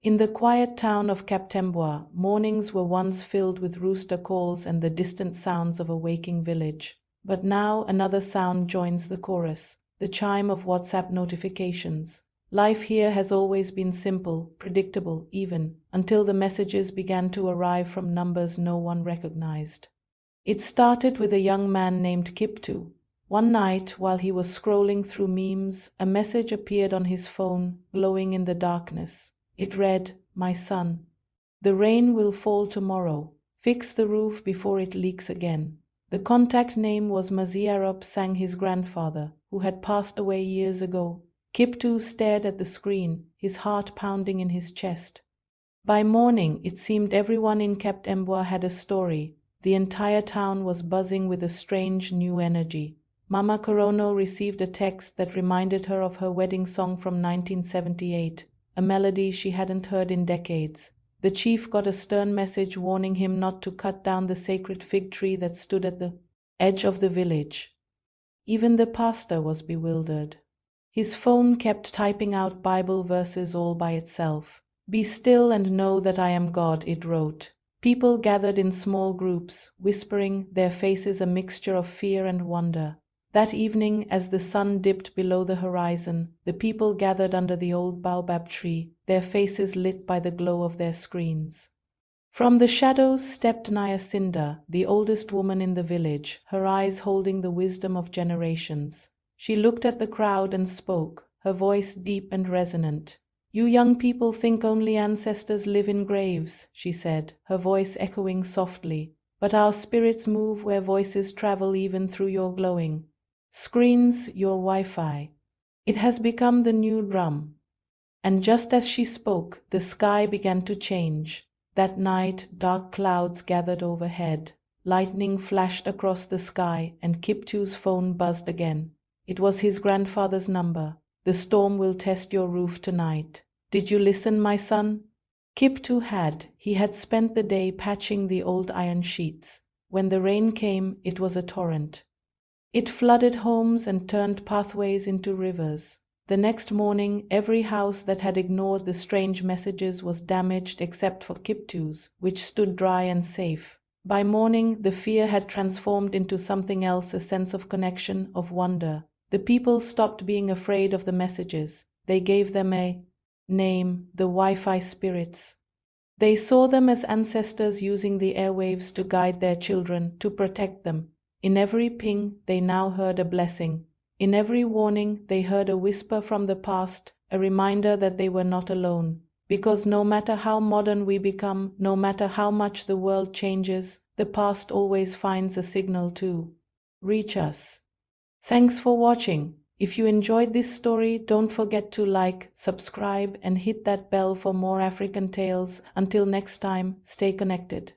In the quiet town of Kaptembwa, mornings were once filled with rooster calls and the distant sounds of a waking village. But now another sound joins the chorus, the chime of WhatsApp notifications. Life here has always been simple, predictable even, until the messages began to arrive from numbers no one recognized. It started with a young man named Kiptoo. One night, while he was scrolling through memes, a message appeared on his phone, glowing in the darkness. It read, "My son, the rain will fall tomorrow. Fix the roof before it leaks again." The contact name was Maziarop Sang, his grandfather, who had passed away years ago. Kiptoo stared at the screen, his heart pounding in his chest. By morning, it seemed everyone in Kaptembwa had a story. The entire town was buzzing with a strange new energy. Mama Korono received a text that reminded her of her wedding song from 1978. A melody she hadn't heard in decades. The chief got a stern message warning him not to cut down the sacred fig tree that stood at the edge of the village. Even the pastor was bewildered. His phone kept typing out Bible verses all by itself. "Be still and know that I am God," it wrote. People gathered in small groups, whispering, their faces a mixture of fear and wonder. That evening, as the sun dipped below the horizon, the people gathered under the old baobab tree, their faces lit by the glow of their screens. From the shadows stepped Nyacinda, the oldest woman in the village, her eyes holding the wisdom of generations. She looked at the crowd and spoke, her voice deep and resonant. "You young people think only ancestors live in graves," she said, her voice echoing softly. "But our spirits move where voices travel even through your glowing screens, your Wi-Fi. It has become the new drum." And just as she spoke, the sky began to change. That night, dark clouds gathered overhead. Lightning flashed across the sky, and Kiptoo's phone buzzed again. It was his grandfather's number. "The storm will test your roof tonight. Did you listen, my son?" Kiptoo had. He had spent the day patching the old iron sheets. When the rain came, it was a torrent. It flooded homes and turned pathways into rivers. The next morning, every house that had ignored the strange messages was damaged except for Kiptoo's, which stood dry and safe. By morning, the fear had transformed into something else, a sense of connection, of wonder. The people stopped being afraid of the messages. They gave them a name, the Wi-Fi Spirits. They saw them as ancestors using the airwaves to guide their children, to protect them. In every ping, they now heard a blessing. In every warning, they heard a whisper from the past, a reminder that they were not alone. Because no matter how modern we become, no matter how much the world changes, the past always finds a signal to reach us. Thanks for watching. If you enjoyed this story, don't forget to like, subscribe, and hit that bell for more African tales. Until next time, stay connected.